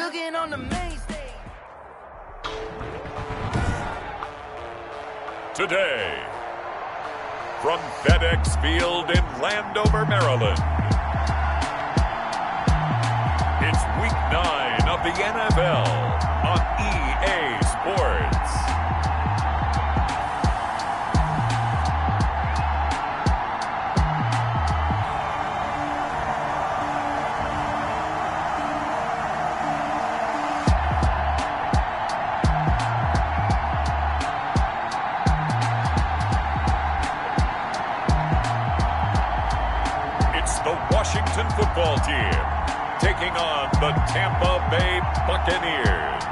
looking on the main stage. Today, from FedEx Field in Landover, Maryland, it's Week 9 of the NFL on EA Sports. Washington football team taking on the Tampa Bay Buccaneers.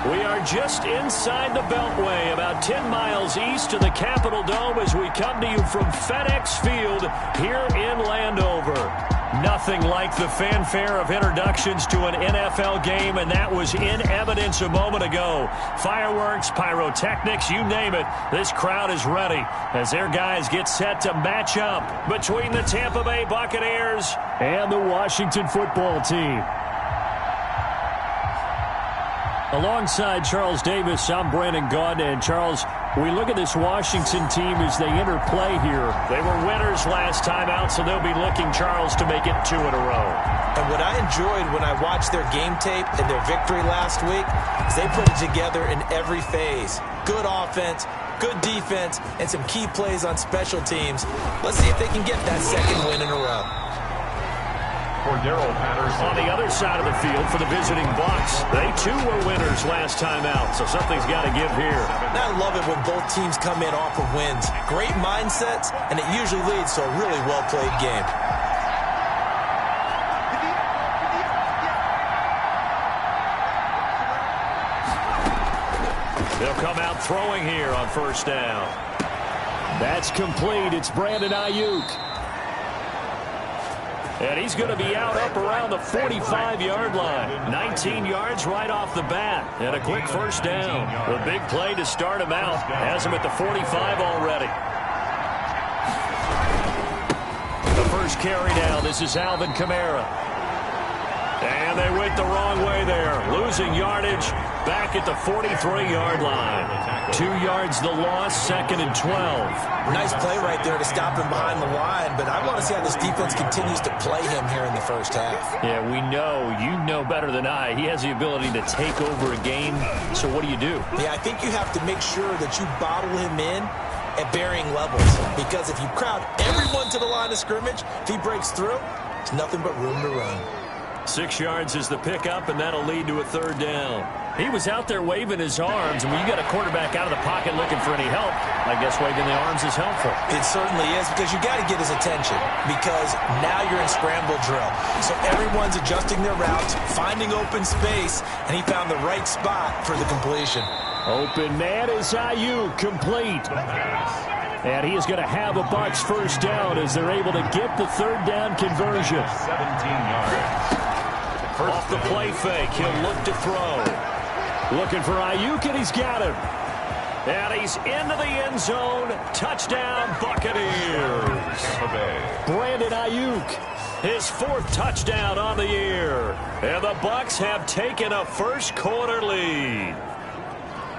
We are just inside the Beltway, about 10 miles east of the Capitol Dome as we come to you from FedEx Field here in Landover. Nothing like the fanfare of introductions to an NFL game, and that was in evidence a moment ago. Fireworks, pyrotechnics, you name it. This crowd is ready as their guys get set to match up between the Tampa Bay Buccaneers and the Washington football team. Alongside Charles Davis, I'm Brandon Gaudin. And Charles, we look at this Washington team as they enter play here. They were winners last time out, so they'll be looking, Charles, to make it 2 in a row. And what I enjoyed when I watched their game tape and their victory last week is they put it together in every phase. Good offense, good defense, and some key plays on special teams. Let's see if they can get that second win in a row. On the other side of the field for the visiting Bucs, they too were winners last time out, so something's got to give here. I love it when both teams come in off of wins. Great mindsets, and it usually leads to a really well-played game. They'll come out throwing here on first down. That's complete. It's Brandon Ayuk. And he's going to be out up around the 45-yard line. 19 yards right off the bat. And a quick first down. The big play to start him out. Has him at the 45 already. The first carry down. This is Alvin Kamara. And they went the wrong way there. Losing yardage back at the 43-yard line. 2 yards the loss, 2nd and 12. Nice play right there to stop him behind the line, but I want to see how this defense continues to play him here in the first half. Yeah, we know. You know better than I. He has the ability to take over a game, so what do you do? Yeah, I think you have to make sure that you bottle him in at varying levels, because if you crowd everyone to the line of scrimmage, if he breaks through, there's nothing but room to run. 6 yards is the pickup, and that'll lead to a third down. He was out there waving his arms, and when you got a quarterback out of the pocket looking for any help, I guess waving the arms is helpful. It certainly is, because you got to get his attention, because now you're in scramble drill. So everyone's adjusting their routes, finding open space, and he found the right spot for the completion. Open man is Ayuk, complete. And he is going to have a Bucs first down as they're able to get the third down conversion. 17 yards. Off the play fake, he'll look to throw. Looking for Ayuk, and he's got him. And he's into the end zone. Touchdown, Buccaneers. Brandon Ayuk, his 4th touchdown on the year. And the Bucs have taken a first quarter lead.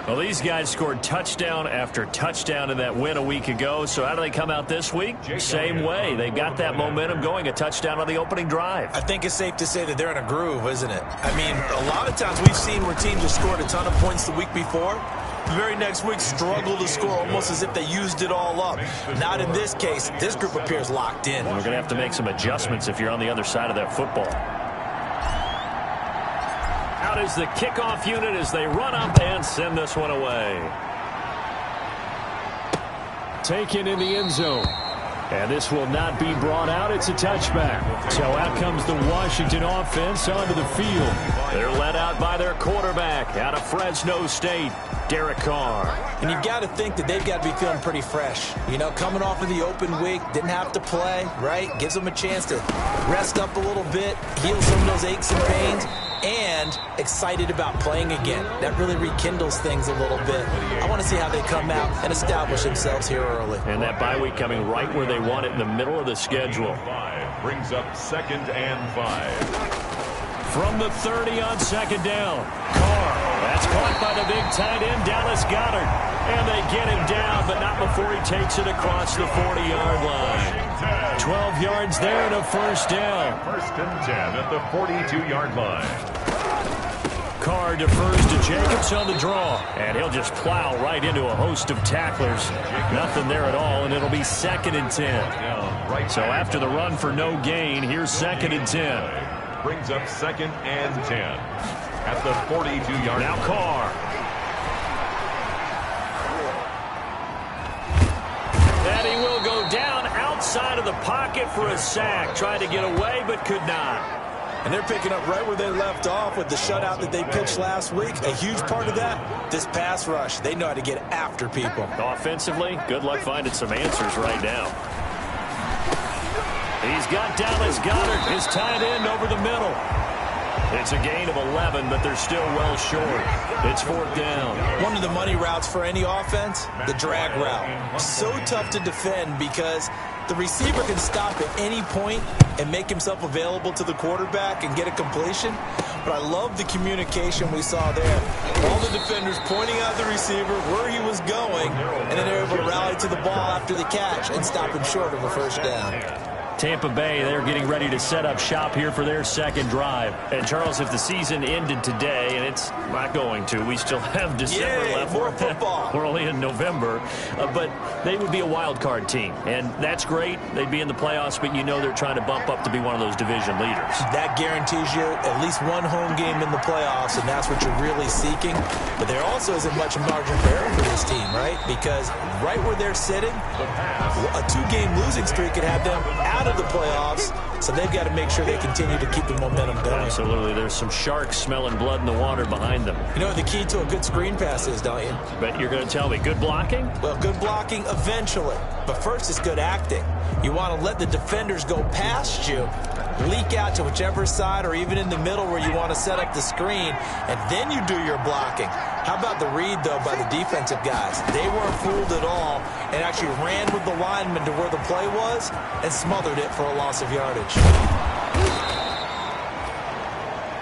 Well, these guys scored touchdown after touchdown in that win a week ago. So how do they come out this week? Same way. They got that momentum going, a touchdown on the opening drive. I think it's safe to say that they're in a groove, isn't it? I mean, a lot of times we've seen where teams have scored a ton of points the week before. The very next week struggle to score almost as if they used it all up. Not in this case. This group appears locked in. We're going to have to make some adjustments if you're on the other side of that football. Out is the kickoff unit as they run up and send this one away. Taken in the end zone. And this will not be brought out. It's a touchback. So out comes the Washington offense onto the field. They're led out by their quarterback out of Fresno State, Derek Carr. And you've got to think that they've got to be feeling pretty fresh. You know, coming off of the open week, didn't have to play, right? Gives them a chance to rest up a little bit, heal some of those aches and pains, and excited about playing again. That really rekindles things a little bit. I want to see how they come out and establish themselves here early. And that bye week coming right where they want it, in the middle of the schedule. Brings up 2nd and 5. From the 30 on 2nd down. Carr. That's caught by the big tight end, Dallas Goedert. And they get him down, but not before he takes it across the 40-yard line. 12 yards there and a first down. 1st and 10 at the 42-yard line. Carr defers to Jacobs on the draw, and he'll just plow right into a host of tacklers. Nothing there at all, and it'll be 2nd and 10. So after the run for no gain, here's 2nd and 10. Brings up 2nd and 10 at the 42-yard line. Now Carr. And he will go down outside of the pocket for a sack. Tried to get away, but could not. And they're picking up right where they left off with the shutout that they pitched last week. A huge part of that, this pass rush. They know how to get after people. Offensively, good luck finding some answers right now. He's got Dallas Goedert, his tight end, over the middle. It's a gain of 11, but they're still well short. It's 4th down. One of the money routes for any offense, the drag route. So tough to defend because the receiver can stop at any point and make himself available to the quarterback and get a completion. But I love the communication we saw there. All the defenders pointing out the receiver, where he was going, and then they're able to rally to the ball after the catch and stop him short of a first down. Tampa Bay, they're getting ready to set up shop here for their second drive. And, Charles, if the season ended today, and it's not going to, we still have December left. More football. We're only in November. But they would be a wild card team. And that's great. They'd be in the playoffs, but you know they're trying to bump up to be one of those division leaders. That guarantees you at least one home game in the playoffs, and that's what you're really seeking. But there also isn't much margin for error for this team, right? Because right where they're sitting, a 2-game losing streak could have them out of the playoffs, so they've got to make sure they continue to keep the momentum going. Absolutely. There's some sharks smelling blood in the water behind them. You know what the key to a good screen pass is, don't you? But you're going to tell me, good blocking? Well, good blocking eventually. But first, it's good acting. You want to let the defenders go past you, leak out to whichever side or even in the middle where you want to set up the screen, and then you do your blocking. How about the read, though, by the defensive guys? They weren't fooled at all and actually ran with the lineman to where the play was and smothered it for a loss of yardage.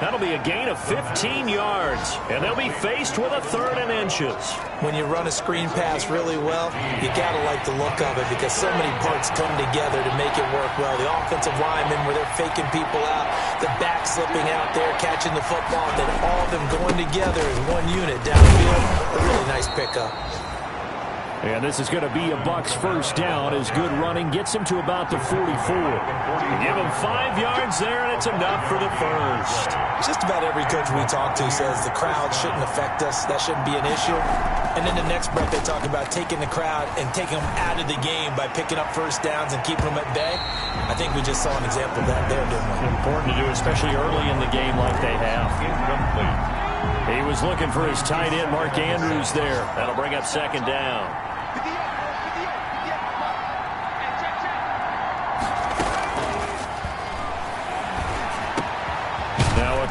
That'll be a gain of 15 yards, and they'll be faced with a 3rd and inches. When you run a screen pass really well, you got to like the look of it because so many parts come together to make it work well. The offensive linemen, where they're faking people out, the back slipping out there, catching the football, then all of them going together as one unit downfield. A really nice pickup. And this is going to be a Bucs first down as good running gets him to about the 44. Give him 5 yards there, and it's enough for the first. Just about every coach we talk to says the crowd shouldn't affect us. That shouldn't be an issue. And then the next breath they talk about taking the crowd and taking them out of the game by picking up first downs and keeping them at bay. I think we just saw an example of that there, didn't we? Important to do, especially early in the game like they have. He was looking for his tight end, Mark Andrews, there. That'll bring up 2nd down.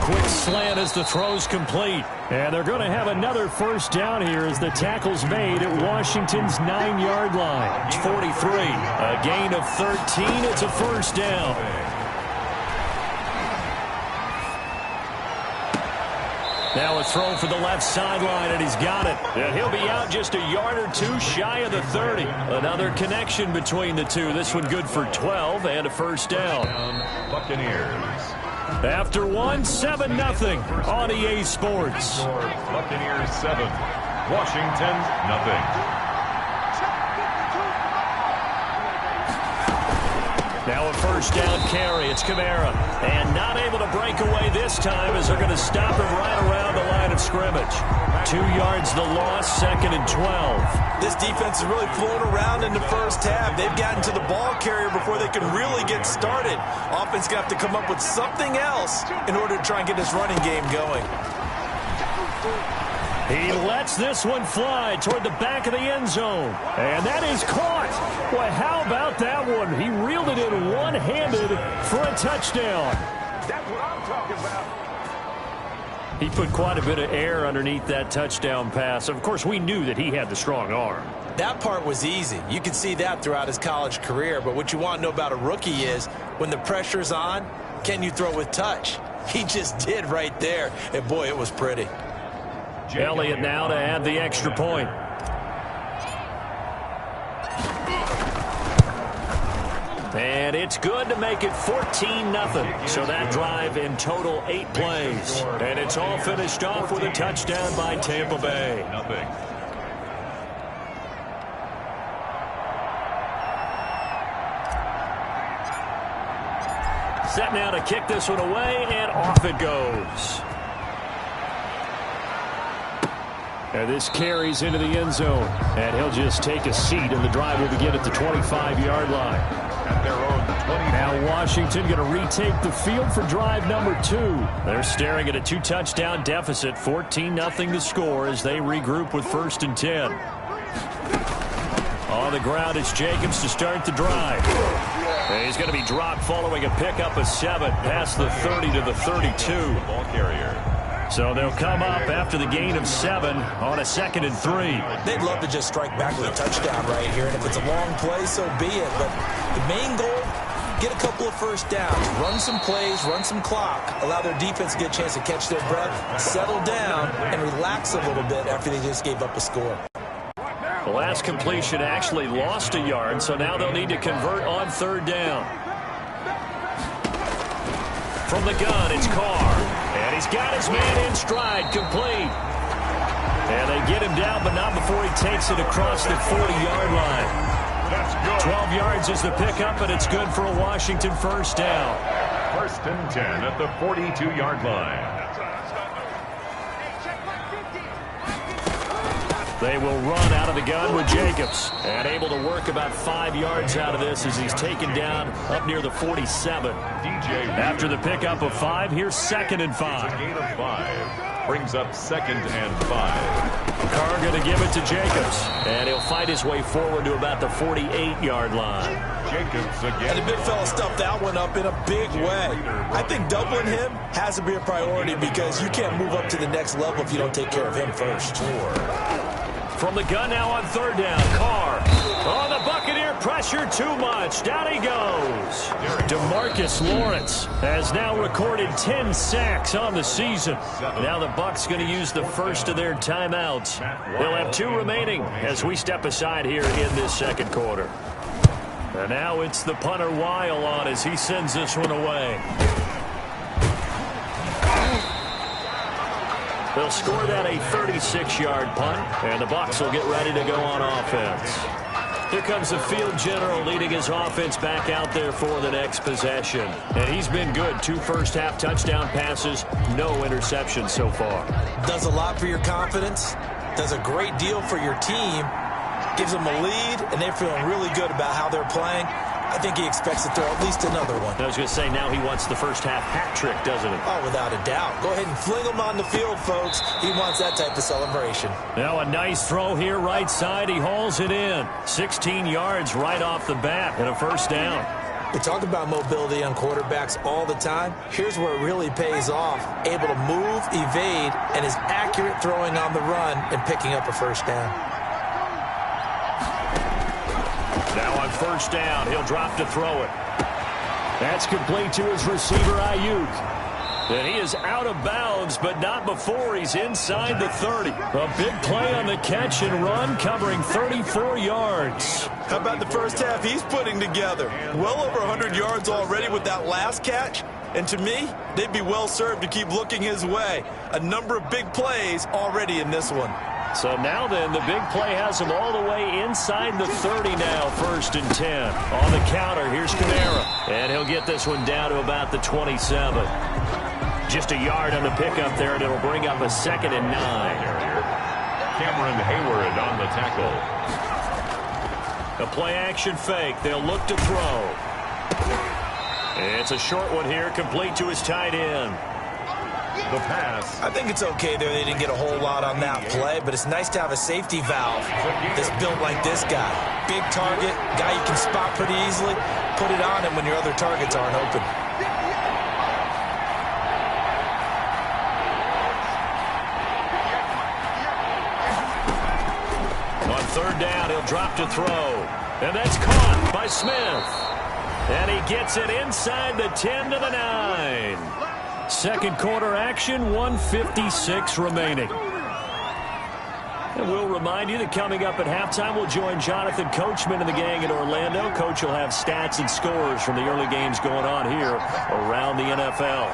Quick slant as the throw's complete. And they're going to have another first down here as the tackle's made at Washington's 9-yard line. It's 43. A gain of 13. It's a first down. Now a throw for the left sideline, and he's got it. And he'll be out just a yard or two shy of the 30. Another connection between the two. This one good for 12 and a first down. Buccaneers. After 7-0 on EA Sports. Buccaneers 7, Washington nothing. Now a first down carry. It's Kamara. And not able to break away this time as they're going to stop him right around the line of scrimmage. 2 yards the loss, 2nd and 12. This defense is really flown around in the first half. They've gotten to the ball carrier before they can really get started. Offense got to come up with something else in order to try and get this running game going. He lets this one fly toward the back of the end zone. And that is caught. Boy, how about that one? He reeled it in one-handed for a touchdown. That's what I'm talking about. He put quite a bit of air underneath that touchdown pass. Of course, we knew that he had the strong arm. That part was easy. You could see that throughout his college career. But what you want to know about a rookie is when the pressure's on, can you throw with touch? He just did right there. And, boy, it was pretty. Elliott now to add the extra point. And it's good to make it 14-0. So that drive in total 8 plays. And it's all finished off with a touchdown by Tampa Bay. Set now to kick this one away, and off it goes. And this carries into the end zone. And he'll just take a seat, and the drive will begin at the 25-yard line. At their own 20. Now Washington going to retake the field for drive number 2. They're staring at a 2-touchdown deficit, 14-0 the score as they regroup with 1st and 10. On the ground, it's Jacobs to start the drive. And he's going to be dropped following a pickup of 7 past the 30 to the 32. Ball carrier. So they'll come up after the gain of 7 on a 2nd and 3. They'd love to just strike back with a touchdown right here. And if it's a long play, so be it. But the main goal, get a couple of first downs, run some plays, run some clock, allow their defense to get a chance to catch their breath, settle down, and relax a little bit after they just gave up a score. The last completion actually lost a yard, so now they'll need to convert on 3rd down. From the gun, it's Carr. And he's got his man in stride, complete. And they get him down, but not before he takes it across the 40-yard line. That's good. 12 yards is the pickup, and it's good for a Washington 1st down. 1st and 10 at the 42-yard line. They will run out of the gun with Jacobs. And able to work about 5 yards out of this as he's taken down up near the 47. After the pickup of 5, here's 2nd and 5. It's a gain of 5. Brings up 2nd and 5. Carr going to give it to Jacobs. And he'll fight his way forward to about the 48-yard line. Jacobs again. And the big fella stuffed that one up in a big way. I think doubling him has to be a priority because you can't move up to the next level if you don't take care of him first. From the gun now on 3rd down, Carr. Oh, the Buccaneer pressure too much. Down he goes. DeMarcus Lawrence has now recorded 10 sacks on the season. Now the Bucs going to use the first of their timeouts. They'll have 2 remaining as we step aside here in this 2nd quarter. And now it's the punter Weil on as he sends this one away. They'll score that a 36-yard punt, and the Bucs will get ready to go on offense. Here comes the field general leading his offense back out there for the next possession. And he's been good. 2 first-half touchdown passes, no interceptions so far. Does a lot for your confidence, does a great deal for your team, gives them a lead, and they're feeling really good about how they're playing. I think he expects to throw at least another one. I was going to say, now he wants the first-half hat trick, doesn't he? Oh, without a doubt. Go ahead and fling him on the field, folks. He wants that type of celebration. Now a nice throw here right side. He hauls it in. 16 yards right off the bat and a 1st down. We talk about mobility on quarterbacks all the time. Here's where it really pays off. Able to move, evade, and is accurate throwing on the run and picking up a 1st down. Now on 1st down, he'll drop to throw it. That's complete to his receiver, Ayuk. And he is out of bounds, but not before he's inside the 30. A big play on the catch and run, covering 34 yards. How about the first half he's putting together? Well over 100 yards already with that last catch. And to me, they'd be well served to keep looking his way. A number of big plays already in this one. So now then, the big play has him all the way inside the 30 now, 1st and 10. On the counter, here's Kamara. And he'll get this one down to about the 27. Just a yard on the pickup there, and it'll bring up a 2nd and 9. Cameron Hayward on the tackle. A play-action fake. They'll look to throw. It's a short one here, complete to his tight end. The pass. I think it's okay there. They didn't get a whole lot on that play, but it's nice to have a safety valve that's built like this guy. Big target, guy you can spot pretty easily. Put it on him when your other targets aren't open. On 3rd down, he'll drop to throw. And that's caught by Smith. And he gets it inside the 10 to the 9. Second quarter action, 1:56 remaining. And we'll remind you that coming up at halftime, we'll join Jonathan Coachman and the gang in Orlando. Coach will have stats and scores from the early games going on here around the NFL.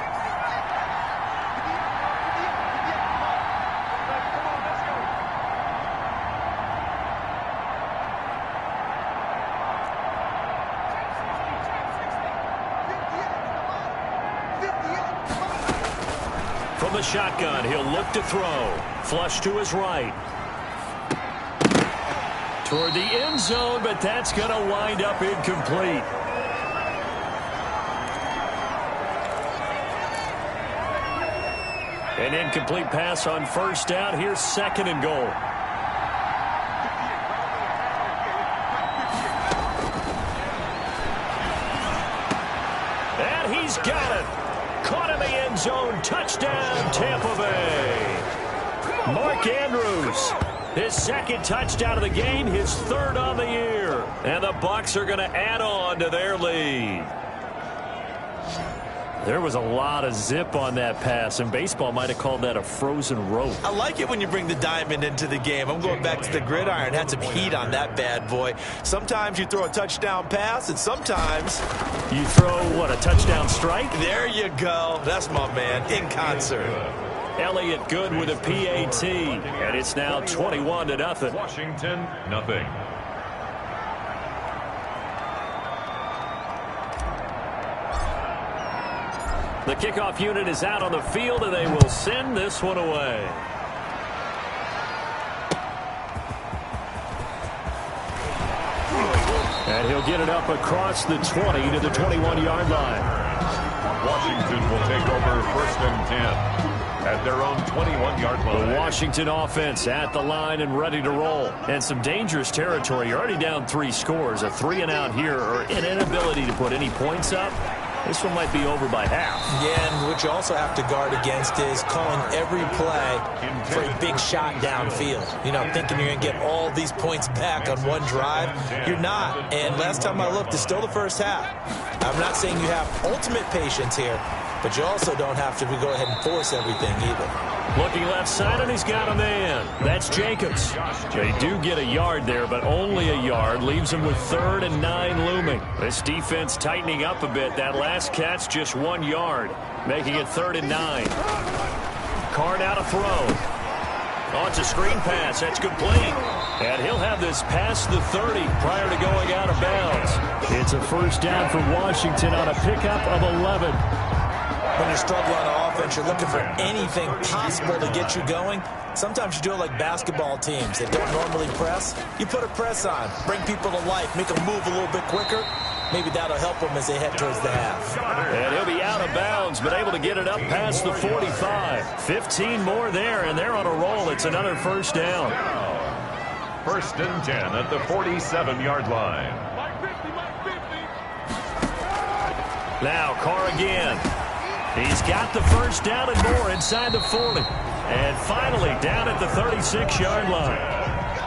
From the shotgun, he'll look to throw. Flush to his right. Toward the end zone, but that's going to wind up incomplete. An incomplete pass on first down. Here's second and goal. And he's got it. Caught in the end zone. Touchdown, Tampa Bay. Mark Andrews. His second touchdown of the game, his third on the year. And the Bucs are going to add on to their lead. There was a lot of zip on that pass, and baseball might have called that a frozen rope. I like it when you bring the diamond into the game. I'm going back to the gridiron. Had some heat on that bad boy. Sometimes you throw a touchdown pass, and sometimes you throw, what, a touchdown strike? There you go. That's my man, in concert. Elliott good with a PAT, and it's now 21-0. Washington, nothing. The kickoff unit is out on the field, and they will send this one away. And he'll get it up across the 20 to the 21-yard line. Washington will take over 1st and 10. At their own 21-yard line. The Washington offense at the line and ready to roll. And some dangerous territory. You're already down 3 scores. A 3-and-out here, or an inability to put any points up. This one might be over by half. Yeah, and what you also have to guard against is calling every play for a big shot downfield. You know, thinking you're going to get all these points back on one drive. You're not. And last time I looked, it's still the first half. I'm not saying you have ultimate patience here, but you also don't have to go ahead and force everything either. Looking left side, and he's got a man. That's Jacobs. They do get a yard there, but only a yard. Leaves him with 3rd and 9 looming. This defense tightening up a bit. That last catch, just 1 yard, making it 3rd and 9. Carr now to throw. Oh, it's a screen pass. That's complete. And he'll have this past the 30 prior to going out of bounds. It's a first down for Washington on a pickup of 11. When you're struggling on offense, you're looking for anything possible to get you going. Sometimes you do it like basketball teams that don't normally press. You put a press on, bring people to life, make them move a little bit quicker. Maybe that'll help them as they head towards the half. And he'll be out of bounds, but able to get it up past the 45. 15 more there, and they're on a roll. It's another first down. 1st and 10 at the 47-yard line. Now Carr again. He's got the first down and more inside the 40. And finally down at the 36-yard line.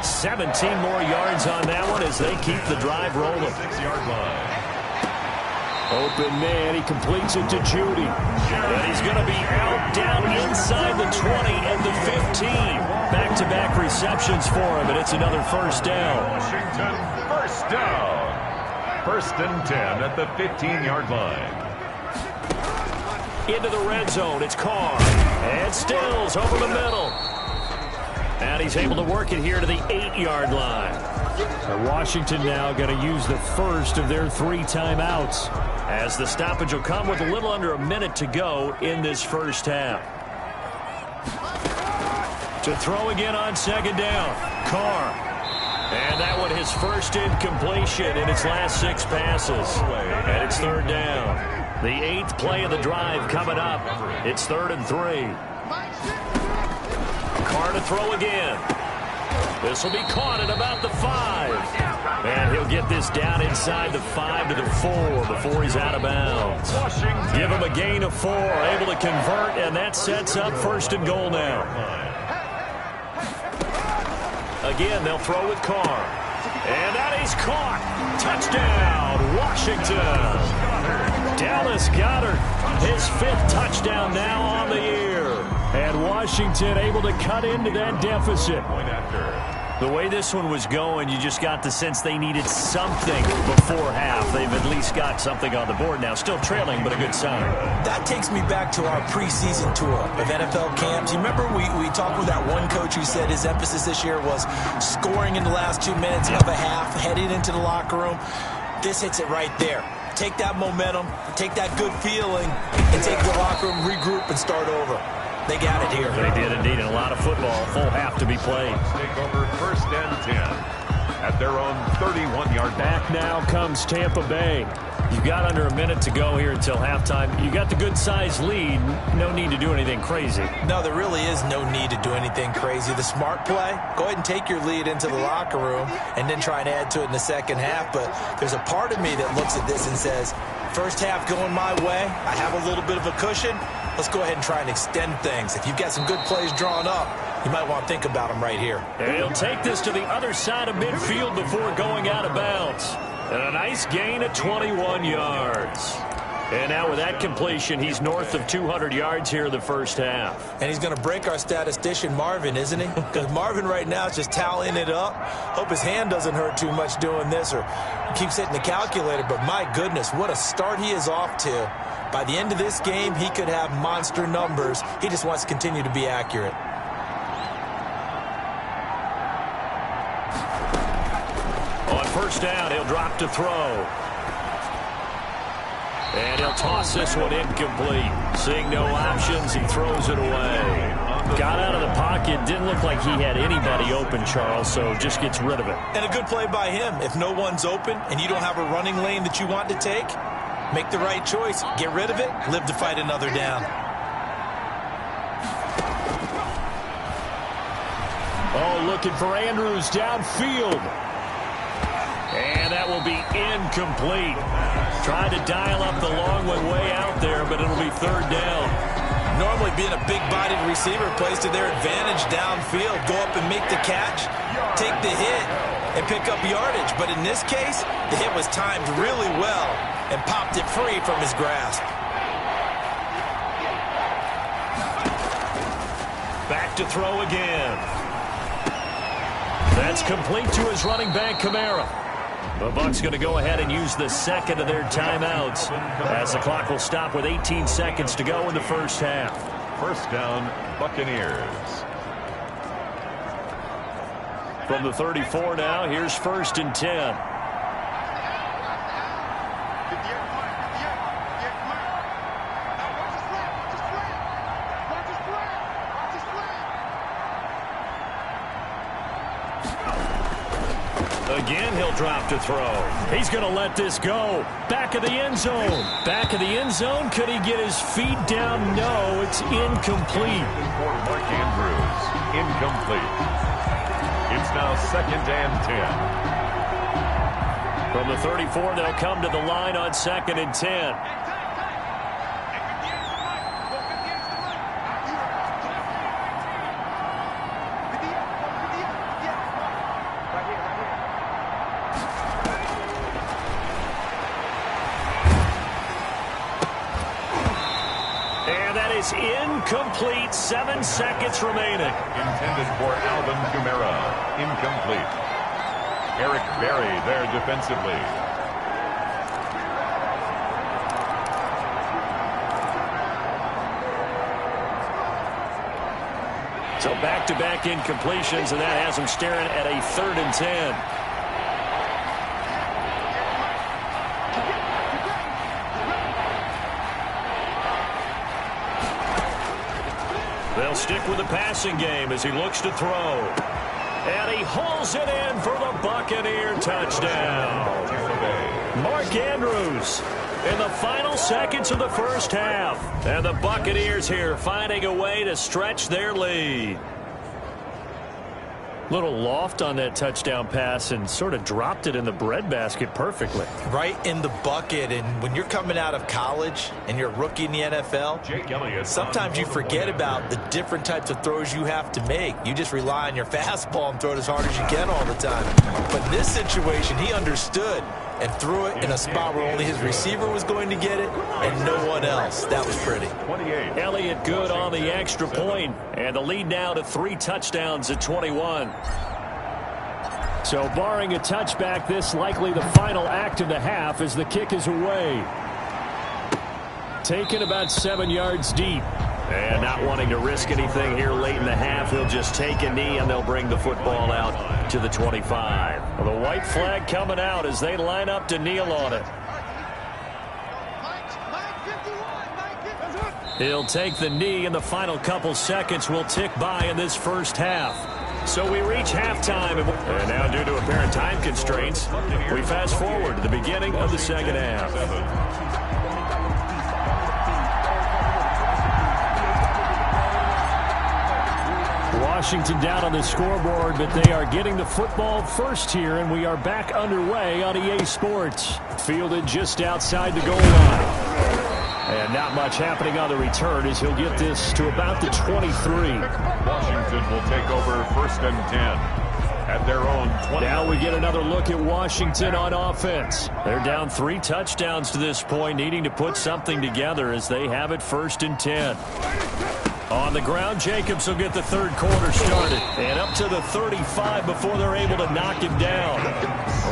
17 more yards on that one as they keep the drive rolling. 6-yard line. Open man, he completes it to Judy. And he's going to be out down inside the 20 and the 15. Back-to-back receptions for him, and it's another first down. Washington, first down. 1st and 10 at the 15-yard line. Into the red zone, it's Carr. And Stills over the middle. And he's able to work it here to the 8-yard line. And Washington now going to use the first of their 3 timeouts, as the stoppage will come with a little under a minute to go in this first half. To throw again on second down, Carr. And that one his first incompletion in its last 6 passes. And it's 3rd down. The 8th play of the drive coming up. It's 3rd and 3. Carr to throw again. This will be caught at about the 5. And he'll get this down inside the 5 to the 4 before he's out of bounds. Give him a gain of 4, able to convert, and that sets up 1st and goal now. Again, they'll throw with Carr. And that is caught. Touchdown, Washington. Dallas Goedert, his 5th touchdown now on the year. And Washington able to cut into that deficit. The way this one was going, you just got the sense they needed something before half. They've at least got something on the board now. Still trailing, but a good sign. That takes me back to our preseason tour of NFL camps. You remember we talked with that one coach who said his emphasis this year was scoring in the last 2 minutes of a half, heading into the locker room. This hits it right there. Take that momentum, take that good feeling, and take the locker room, regroup, and start over. They got it here. They did indeed, and a lot of football, full half to be played. Take over 1st and 10 at their own 31-yard line. Back now comes Tampa Bay. You've got under a minute to go here until halftime. You got the good-sized lead. No need to do anything crazy. No, there really is no need to do anything crazy. The smart play, go ahead and take your lead into the locker room and then try and add to it in the second half. But there's a part of me that looks at this and says, first half going my way, I have a little bit of a cushion. Let's go ahead and try and extend things. If you've got some good plays drawn up, you might want to think about them right here. And he'll take this to the other side of midfield before going out of bounds. And a nice gain of 21 yards. And now with that completion, he's north of 200 yards here in the first half. And he's going to break our statistician, Marvin, isn't he? Because Marvin right now is just tallying it up. Hope his hand doesn't hurt too much doing this or keeps hitting the calculator. But my goodness, what a start he is off to. By the end of this game, he could have monster numbers. He just wants to continue to be accurate. On first down, he'll drop to throw. And he'll toss this one incomplete. Seeing no options, he throws it away. Got out of the pocket. Didn't look like he had anybody open, Charles, so just gets rid of it. And a good play by him. If no one's open and you don't have a running lane that you want to take, make the right choice. Get rid of it. Live to fight another down. Oh, looking for Andrews downfield. And that will be incomplete. Tried to dial up the long way out there, but it'll be third down. Normally being a big-bodied receiver plays to their advantage downfield. Go up and make the catch, take the hit, and pick up yardage. But in this case, the hit was timed really well and popped it free from his grasp. Back to throw again. That's complete to his running back, Kamara. The Bucs going to go ahead and use the second of their timeouts as the clock will stop with 18 seconds to go in the first half. First down, Buccaneers. From the 34 now, here's 1st and 10. Again, he'll drop to throw. He's going to let this go. Back of the end zone. Back of the end zone. Could he get his feet down? No, it's incomplete. For Mark Andrews, incomplete. It's now 2nd and 10. From the 34, they'll come to the line on 2nd and 10. Is incomplete. 7 seconds remaining. Intended for Alvin Kamara. Incomplete. Eric Berry there defensively. So back-to-back incompletions, and that has him staring at a 3rd and 10. They'll stick with the passing game as he looks to throw. And he hauls it in for the Buccaneer touchdown. Mark Andrews in the final seconds of the first half. And the Buccaneers here finding a way to stretch their lead. Little loft on that touchdown pass and sort of dropped it in the breadbasket perfectly. Right in the bucket. And when you're coming out of college and you're a rookie in the NFL, sometimes you forget about the different types of throws you have to make. You just rely on your fastball and throw it as hard as you can all the time. But in this situation, he understood and threw it in a spot where only his receiver was going to get it and no one else. That was pretty. Elliott good on the extra point, and the lead now to 3 touchdowns at 21. So barring a touchback, this likely the final act of the half as the kick is away. Taken about 7 yards deep. And not wanting to risk anything here late in the half, he'll just take a knee and they'll bring the football out to the 25. Well, the white flag coming out as they line up to kneel on it. He'll take the knee, and the final couple seconds will tick by in this first half. So we reach halftime, and now due to apparent time constraints, we fast forward to the beginning of the second half. Washington down on the scoreboard, but they are getting the football first here, and we are back underway on EA Sports. Fielded just outside the goal line. And not much happening on the return as he'll get this to about the 23. Washington will take over 1st and 10 at their own 20. Now we get another look at Washington on offense. They're down 3 touchdowns to this point, needing to put something together as they have it 1st and 10. On the ground, Jacobs will get the third quarter started. And up to the 35 before they're able to knock him down.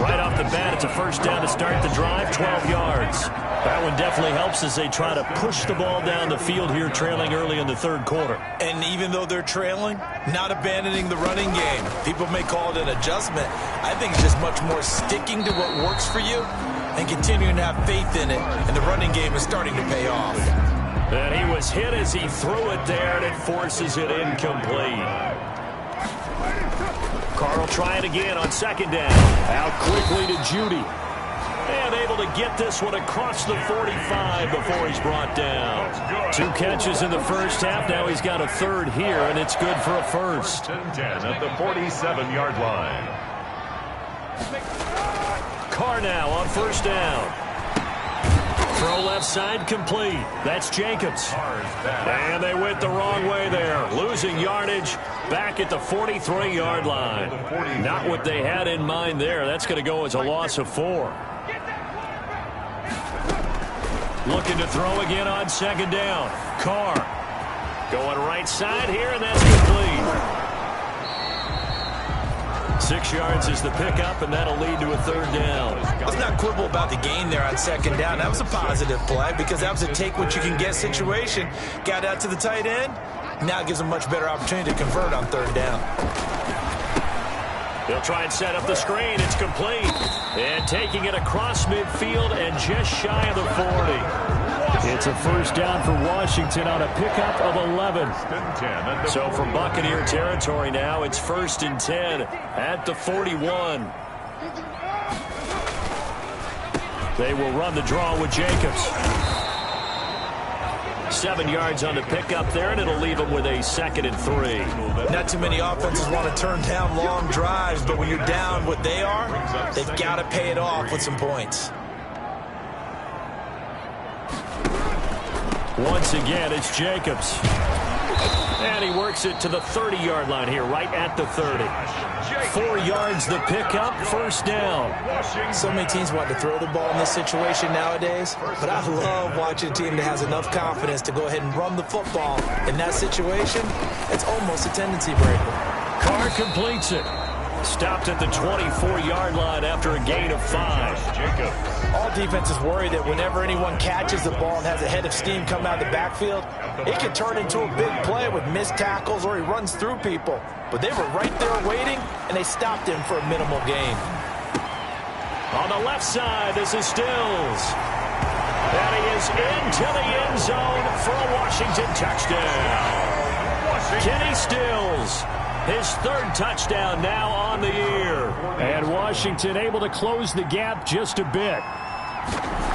Right off the bat, it's a first down to start the drive, 12 yards. That one definitely helps as they try to push the ball down the field here, trailing early in the third quarter. And even though they're trailing, not abandoning the running game. People may call it an adjustment. I think it's just much more sticking to what works for you and continuing to have faith in it. And the running game is starting to pay off. And he was hit as he threw it there, and it forces it incomplete. Carl trying again on second down. Out quickly to Judy. And able to get this one across the 45 before he's brought down. 2 catches in the first half. Now he's got a third here, and it's good for a first. 1st and 10 at the 47-yard line. Carr now on first down. Throw left side complete. That's Jacobs. And they went the wrong way there. Losing yardage back at the 43-yard line. Not what they had in mind there. That's going to go as a loss of 4. Looking to throw again on second down. Carr going right side here, and that's complete. 6 yards is the pickup, and that'll lead to a third down. Let's not quibble about the gain there on second down. That was a positive play because that was a take-what-you-can-get situation. Got out to the tight end. Now it gives them much better opportunity to convert on third down. They'll try and set up the screen. It's complete. And taking it across midfield and just shy of the 40. It's a first down for Washington on a pickup of 11. So from Buccaneer territory now, it's 1st and 10 at the 41. They will run the draw with Jacobs. 7 yards on the pickup there, and it'll leave them with a 2nd and 3. Not too many offenses want to turn down long drives, but when you're down what they are, they've got to pay it off with some points. Once again, it's Jacobs. And he works it to the 30-yard line here, right at the 30. 4 yards the pickup, first down. So many teams want to throw the ball in this situation nowadays, but I love watching a team that has enough confidence to go ahead and run the football. In that situation, it's almost a tendency breaker. Carr completes it. Stopped at the 24-yard line after a gain of 5. Jacobs. All defenses worry that whenever anyone catches the ball and has a head of steam come out of the backfield, it can turn into a big play with missed tackles or he runs through people. But they were right there waiting, and they stopped him for a minimal gain. On the left side, this is Stills. And he is into the end zone for a Washington touchdown. Kenny Stills. His third touchdown now on the year. And Washington able to close the gap just a bit.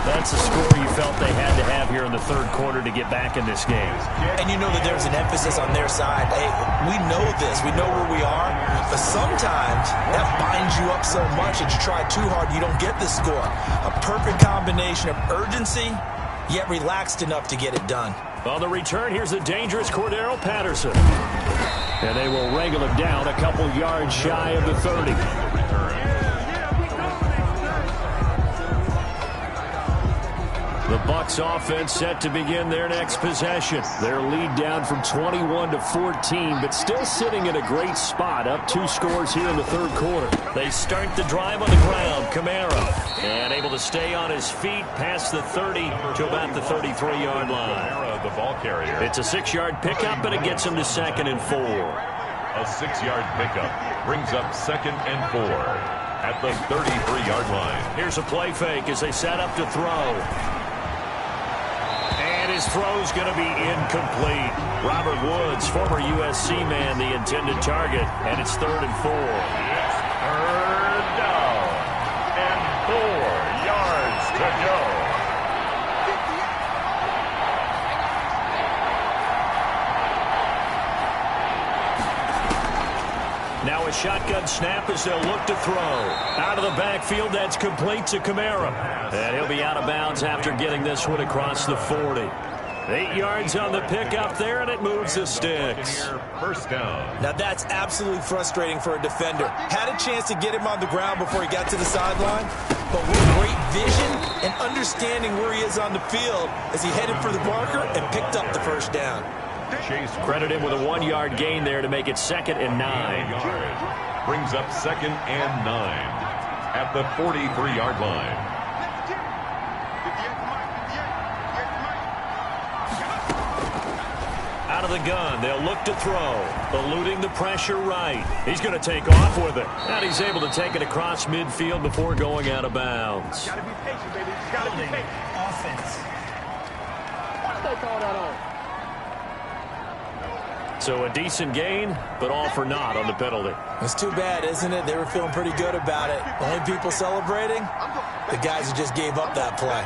That's the score you felt they had to have here in the third quarter to get back in this game. And you know that there's an emphasis on their side. Hey, we know this. We know where we are. But sometimes that binds you up so much that you try too hard, you don't get the score. A perfect combination of urgency, yet relaxed enough to get it done. On the return, here's the dangerous Cordero Patterson. And they will wrangle him down a couple yards shy of the 30. The Bucs offense set to begin their next possession. Their lead down from 21 to 14, but still sitting in a great spot, up 2 scores here in the third quarter. They start the drive on the ground. Kamara, and able to stay on his feet past the 30 to about the 33-yard line. The ball carrier. It's a 6-yard pickup, and it gets him to 2nd and 4. A 6-yard pickup brings up 2nd and 4 at the 33-yard line. Here's a play fake as they set up to throw. And his throw's going to be incomplete. Robert Woods, former USC man, the intended target, and it's 3rd and 4. Third down and 4 yards to go. Now a shotgun snap as they'll look to throw. Out of the backfield, that's complete to Kamara. And he'll be out of bounds after getting this one across the 40. 8 yards on the pickup there, and it moves the sticks. First down. Now that's absolutely frustrating for a defender. Had a chance to get him on the ground before he got to the sideline, but with great vision and understanding where he is on the field as he headed for the marker and picked up the first down. Chase credit him with a 1-yard gain there to make it 2nd and 9. Brings up 2nd and 9 at the 43-yard line. Out of the gun, they'll look to throw. Eluding the pressure right. He's going to take off with it. And he's able to take it across midfield before going out of bounds. Gotta be patient, baby. Gotta be patient. Offense. Why they call that on? So a decent gain, but all for naught on the penalty. It's too bad, isn't it? They were feeling pretty good about it. Only people celebrating? The guys who just gave up that play.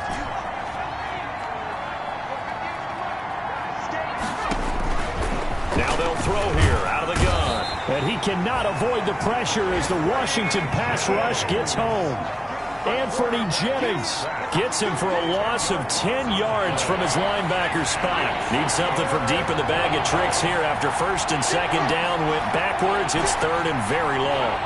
Now they'll throw here out of the gun. And he cannot avoid the pressure as the Washington pass rush gets home. Anthony Jennings gets him for a loss of 10 yards from his linebacker spot. Needs something from deep in the bag of tricks here after 1st and 2nd down. Went backwards. It's 3rd and very long.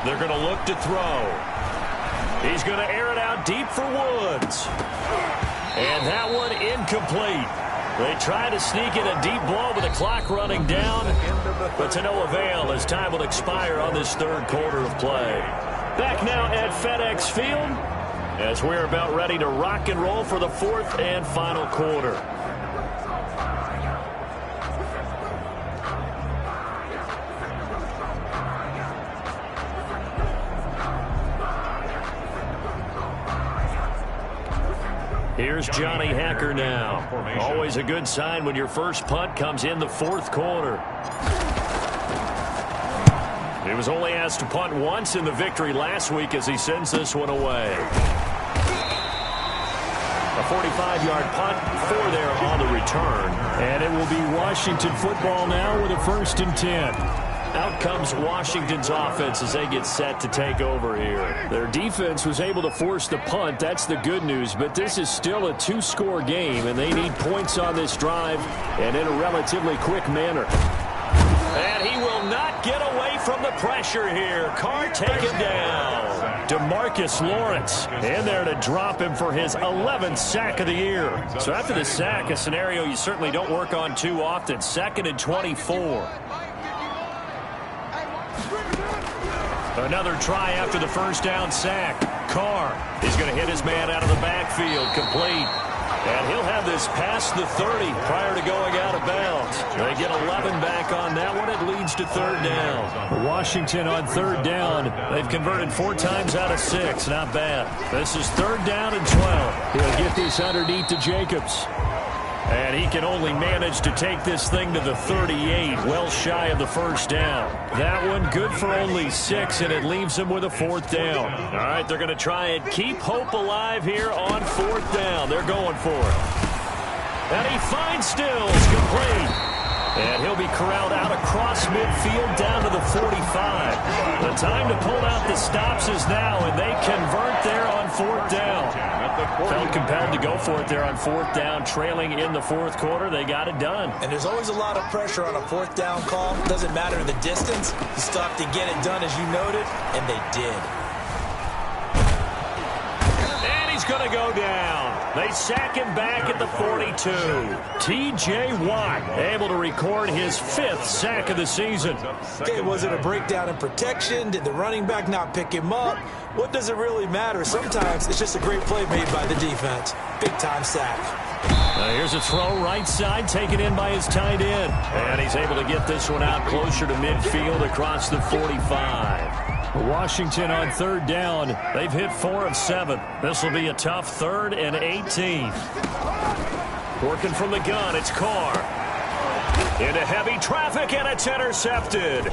They're going to look to throw. He's going to air it out deep for Woods. And that one incomplete. They try to sneak in a deep blow with the clock running down, but to no avail as time will expire on this third quarter of play. Back now at FedEx Field as we're about ready to rock and roll for the 4th and final quarter. Here's Johnny Hacker now. Always a good sign when your first punt comes in the 4th quarter. He was only asked to punt once in the victory last week as he sends this one away. A 45-yard punt, 4 there on the return. And it will be Washington football now with a 1st and 10. Out comes Washington's offense as they get set to take over here. Their defense was able to force the punt. That's the good news. But this is still a 2-score game, and they need points on this drive and in a relatively quick manner. And he will not get away from the pressure here. Carr take him down. DeMarcus Lawrence in there to drop him for his 11th sack of the year. So after the sack, a scenario you certainly don't work on too often. 2nd and 24. Another try after the first down sack. Carr is going to hit his man out of the backfield, complete. And he'll have this past the 30 prior to going out of bounds. They get 11 back on that one. It leads to 3rd down. Washington on 3rd down. They've converted 4 times out of 6. Not bad. This is 3rd down and 12. He'll get this underneath to Jacobs. And he can only manage to take this thing to the 38, well shy of the first down. That one good for only 6, and it leaves him with a 4th down. All right, they're going to try and keep hope alive here on 4th down. They're going for it. And he finds Stills, complete. And he'll be corralled out across midfield down to the 45. The time to pull out the stops is now, and they convert there on 4th down. Felt compelled to go for it there on 4th down, trailing in the 4th quarter. They got it done. And there's always a lot of pressure on a 4th down call. Doesn't matter the distance. You still have to get it done, as you noted, and they did. And he's going to go down. They sack him back at the 42. T.J. Watt able to record his 5th sack of the season. Okay, was it a breakdown in protection? Did the running back not pick him up? What does it really matter? Sometimes it's just a great play made by the defense. Big-time sack. Here's a throw right side, taken in by his tight end. And he's able to get this one out closer to midfield across the 45. Washington on 3rd down. They've hit 4 of 7. This will be a tough 3rd and 18. Working from the gun, it's Carr. Into heavy traffic, and it's intercepted.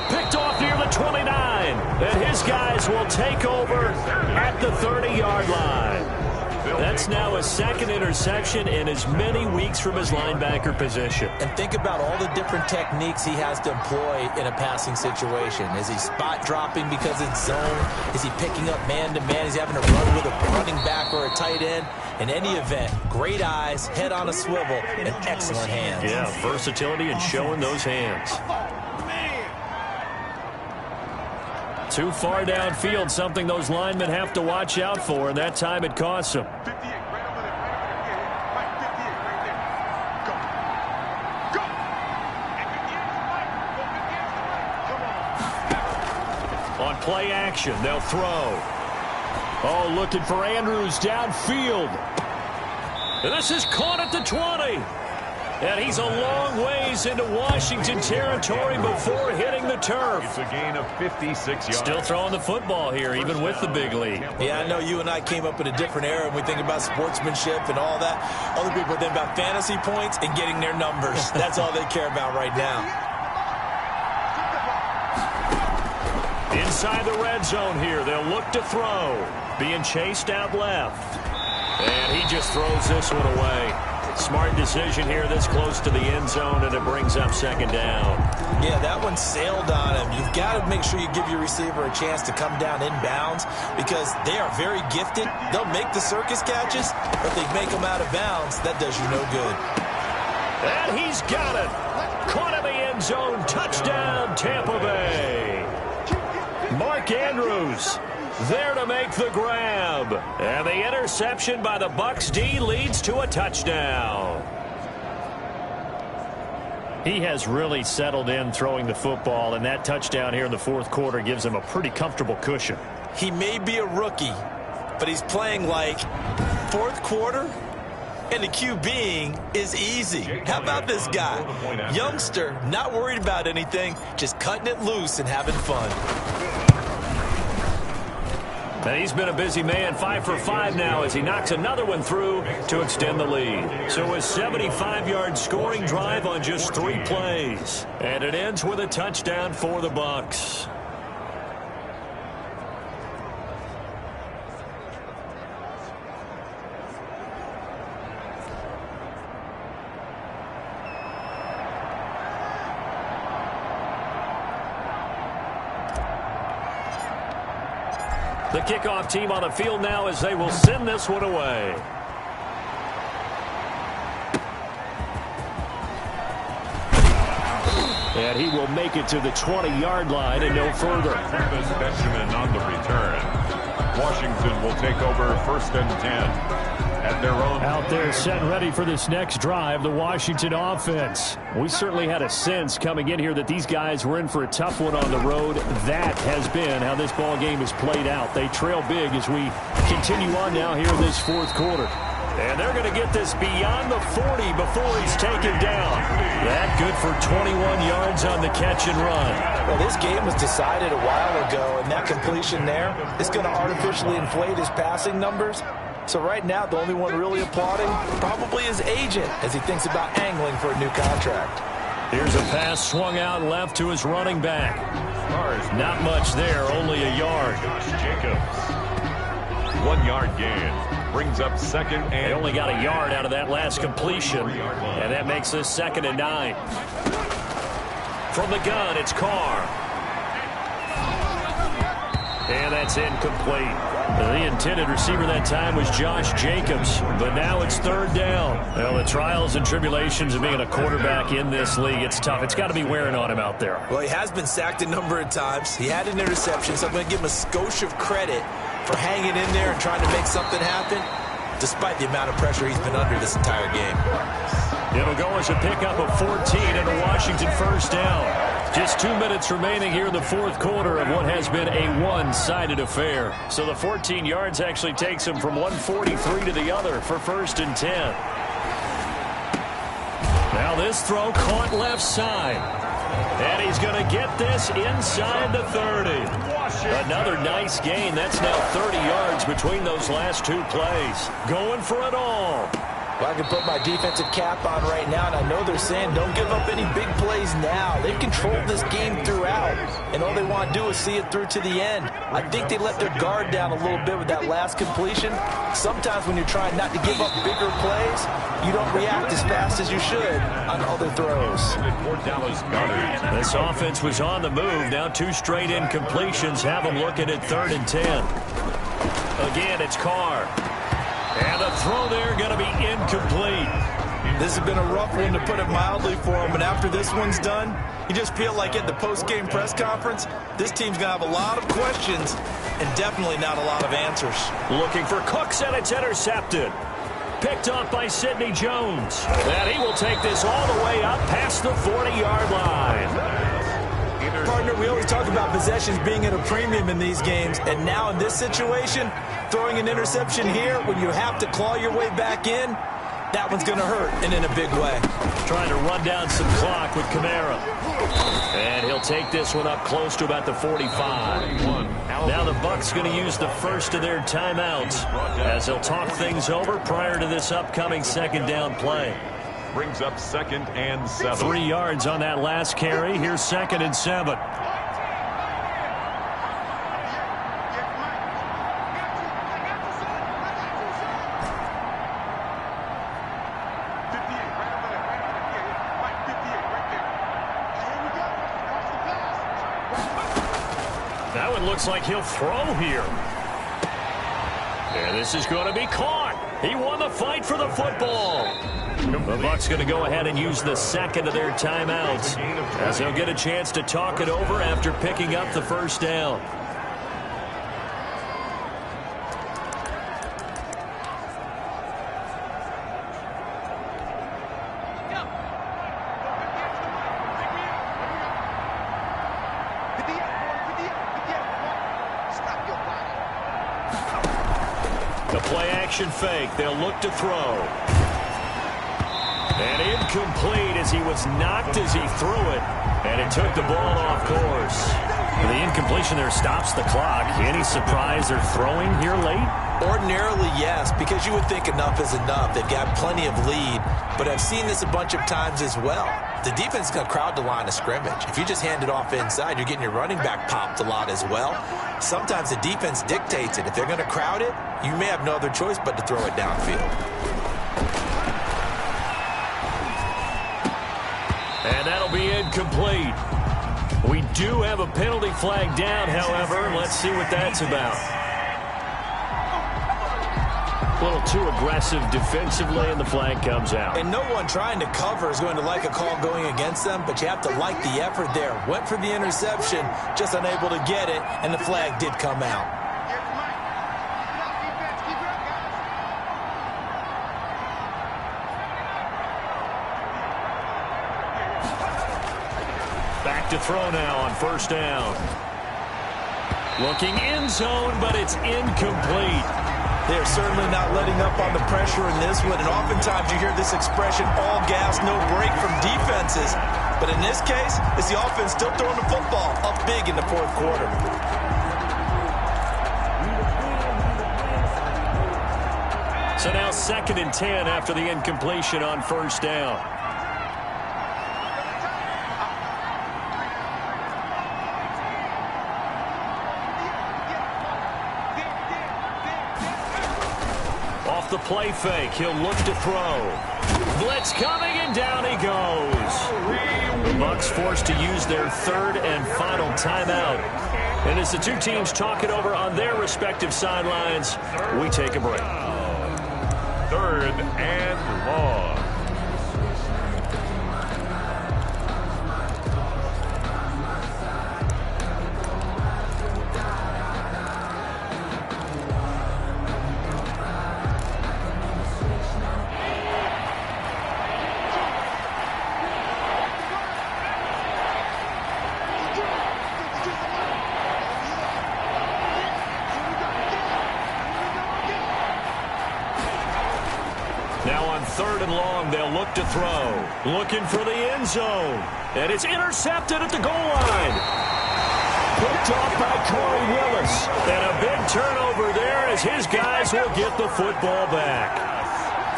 Picked off near the 29. And his guys will take over at the 30-yard line. That's now a 2nd interception in as many weeks from his linebacker position. And think about all the different techniques he has to employ in a passing situation. Is he spot dropping because it's zone? Is he picking up man-to-man? Is he having to run with a running back or a tight end? In any event, great eyes, head on a swivel, and excellent hands. Yeah, versatility and showing those hands. Too far downfield, something those linemen have to watch out for, and that time it costs them. On play action, they'll throw. Oh, looking for Andrews downfield. And this is caught at the 20. And he's a long ways into Washington territory before hitting the turf. It's a gain of 56 yards. Still throwing the football here, even with the big lead. Yeah, I know you and I came up in a different era, and we think about sportsmanship and all that. Other people think about fantasy points and getting their numbers. That's all they care about right now. Inside the red zone here, they'll look to throw. Being chased out left. And he just throws this one away. Smart decision here this close to the end zone, and it brings up 2nd down. Yeah, that one sailed on him. You've got to make sure you give your receiver a chance to come down inbounds because they are very gifted. They'll make the circus catches, but if they make them out of bounds, that does you no good. And he's got it. Caught in the end zone. Touchdown, Tampa Bay. Mark Andrews there to make the grab. And the interception by the Bucs D leads to a touchdown. He has really settled in throwing the football, and that touchdown here in the 4th quarter gives him a pretty comfortable cushion. He may be a rookie, but he's playing like 4th quarter, and the QBing is easy. How about this guy? Youngster, not worried about anything, just cutting it loose and having fun. And he's been a busy man, 5 for 5 now as he knocks another one through to extend the lead. So a 75-yard scoring drive on just 3 plays. And it ends with a touchdown for the Bucs. The kickoff team on the field now as they will send this one away. And he will make it to the 20-yard line and no further. Travis Benjamin on the return. Washington will take over 1st and 10. At their own. Out there set ready for this next drive, the Washington offense. We certainly had a sense coming in here that these guys were in for a tough one on the road. That has been how this ball game has played out. They trail big as we continue on now here in this 4th quarter. And they're going to get this beyond the 40 before he's taken down. That good for 21 yards on the catch and run. Well, this game was decided a while ago, and that completion there is going to artificially inflate his passing numbers. So right now, the only one really applauding probably his agent as he thinks about angling for a new contract. Here's a pass swung out left to his running back. Not much there, only a yard. Jacobs. 1 yard gain. Brings up second and... They only got a yard out of that last completion, and that makes this 2nd and 9. From the gun, it's Carr. And that's incomplete. The intended receiver that time was Josh Jacobs, but now it's 3rd down. Well, the trials and tribulations of being a quarterback in this league, it's tough. It's got to be wearing on him out there. Well, he has been sacked a number of times. He had an interception, so I'm going to give him a skosh of credit for hanging in there and trying to make something happen, despite the amount of pressure he's been under this entire game. It'll go as a pickup of 14 and a Washington 1st down. Just 2 minutes remaining here in the 4th quarter of what has been a one-sided affair. So the 14 yards actually takes him from 143 to the other for 1st and 10. Now this throw caught left side. And he's going to get this inside the 30. Another nice gain. That's now 30 yards between those last 2 plays. Going for it all. Well, I can put my defensive cap on right now, and I know they're saying don't give up any big plays now. They've controlled this game throughout, and all they want to do is see it through to the end. I think they let their guard down a little bit with that last completion. Sometimes when you're trying not to give up bigger plays, you don't react as fast as you should on other throws. This offense was on the move. Now 2 straight incompletions have them looking at 3rd and 10. Again, it's Carr. And the throw there going to be incomplete. This has been a rough one, to put it mildly, for him. And after this one's done, you just feel like at the post-game press conference, this team's going to have a lot of questions and definitely not a lot of answers. Looking for Cooks, and it's intercepted. Picked up by Sidney Jones. And he will take this all the way up past the 40-yard line. Partner, we always talk about possessions being at a premium in these games, and now in this situation, throwing an interception here when you have to claw your way back in, that one's going to hurt, and in a big way. Trying to run down some clock with Kamara. And he'll take this one up close to about the 45. Now the Bucs going to use the first of their timeouts as they'll talk things over prior to this upcoming 2nd down play. Brings up 2nd and 7. 3 yards on that last carry. Here's 2nd and 7. That one looks like he'll throw here. And this is going to be caught. He won the fight for the football. The Bucs going to go ahead and use the 2nd of their timeouts as they'll get a chance to talk it over after picking up the 1st down. The play action fake. They'll look to throw. And incomplete as he was knocked as he threw it. And it took the ball off course. The incompletion there stops the clock. Any surprise they're throwing here late? Ordinarily, yes, because you would think enough is enough. They've got plenty of lead, but I've seen this a bunch of times as well. The defense is going to crowd the line of scrimmage. If you just hand it off inside, you're getting your running back popped a lot as well. Sometimes the defense dictates it. If they're going to crowd it, you may have no other choice but to throw it downfield. And that'll be incomplete. We do have a penalty flag down, however. Let's see what that's about. A little too aggressive defensively, and the flag comes out. And no one trying to cover is going to like a call going against them, but you have to like the effort there. Went for the interception, just unable to get it, and the flag did come out. Back to throw now on 1st down. Looking end zone, but it's incomplete. They're certainly not letting up on the pressure in this one, and oftentimes you hear this expression, all gas, no break from defenses. But in this case, it's the offense still throwing the football up big in the 4th quarter. So now 2nd and 10 after the incompletion on first down. Off the play fake, he'll look to throw. Blitz coming, and down he goes. The Bucs forced to use their 3rd and final timeout. And as the two teams talk it over on their respective sidelines, we take a break. 3rd and long. Now on 3rd and long, they'll look to throw. Looking for the end zone. And it's intercepted at the goal line. Picked off by Corey Willis. And a big turnover there as his guys will get the football back.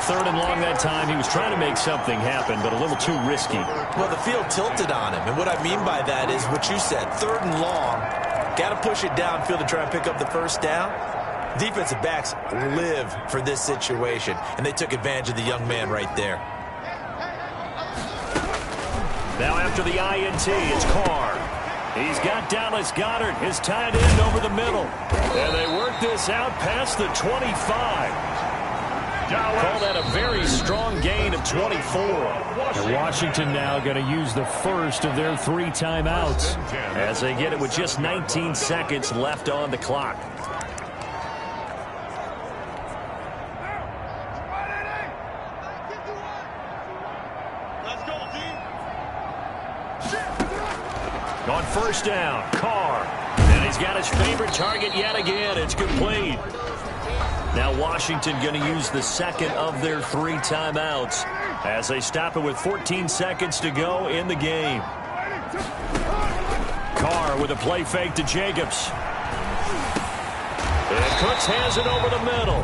3rd and long that time. He was trying to make something happen, but a little too risky. Well, the field tilted on him. And what I mean by that is what you said. 3rd and long. Got to push it downfield to try and pick up the first down. Defensive backs live for this situation, and they took advantage of the young man right there. Now after the INT, it's Carr. He's got Dallas Goedert, his tight end, over the middle. And they work this out past the 25. Call that a very strong gain of 24. And Washington now going to use the first of their 3 timeouts as they get it with just 19 seconds left on the clock. On first down, Carr. And he's got his favorite target yet again. It's complete. Now Washington going to use the 2nd of their 3 timeouts as they stop it with 14 seconds to go in the game. Carr with a play fake to Jacobs. And Cooks has it over the middle.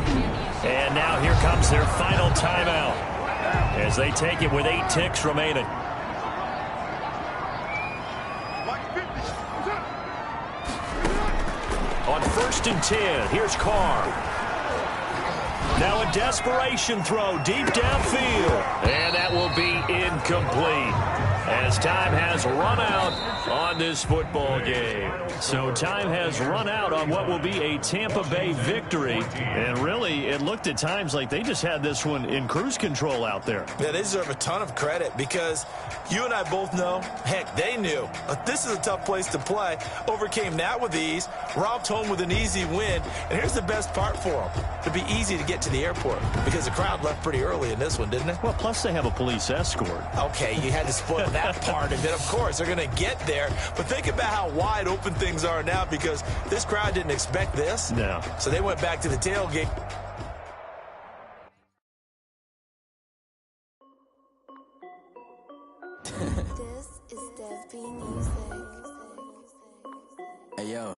And now here comes their final timeout as they take it with 8 ticks remaining. On 1st and 10, here's Carr. Now a desperation throw deep downfield. And that will be incomplete as time has run out on this football game. So time has run out on what will be a Tampa Bay victory. And really, it looked at times like they just had this one in cruise control out there. Yeah, they deserve a ton of credit because you and I both know, heck, they knew. This is a tough place to play. Overcame that with ease. Robbed home with an easy win. And here's the best part for them. It'd be easy to get to the airport because the crowd left pretty early in this one, didn't it? Well, plus they have a police escort. Okay, you had to spoil that part of it. Of course, they're going to get there. But think about how wide open things are now because this crowd didn't expect this. No. So they went back to the tailgate. This is Dev B Music. Hey, yo.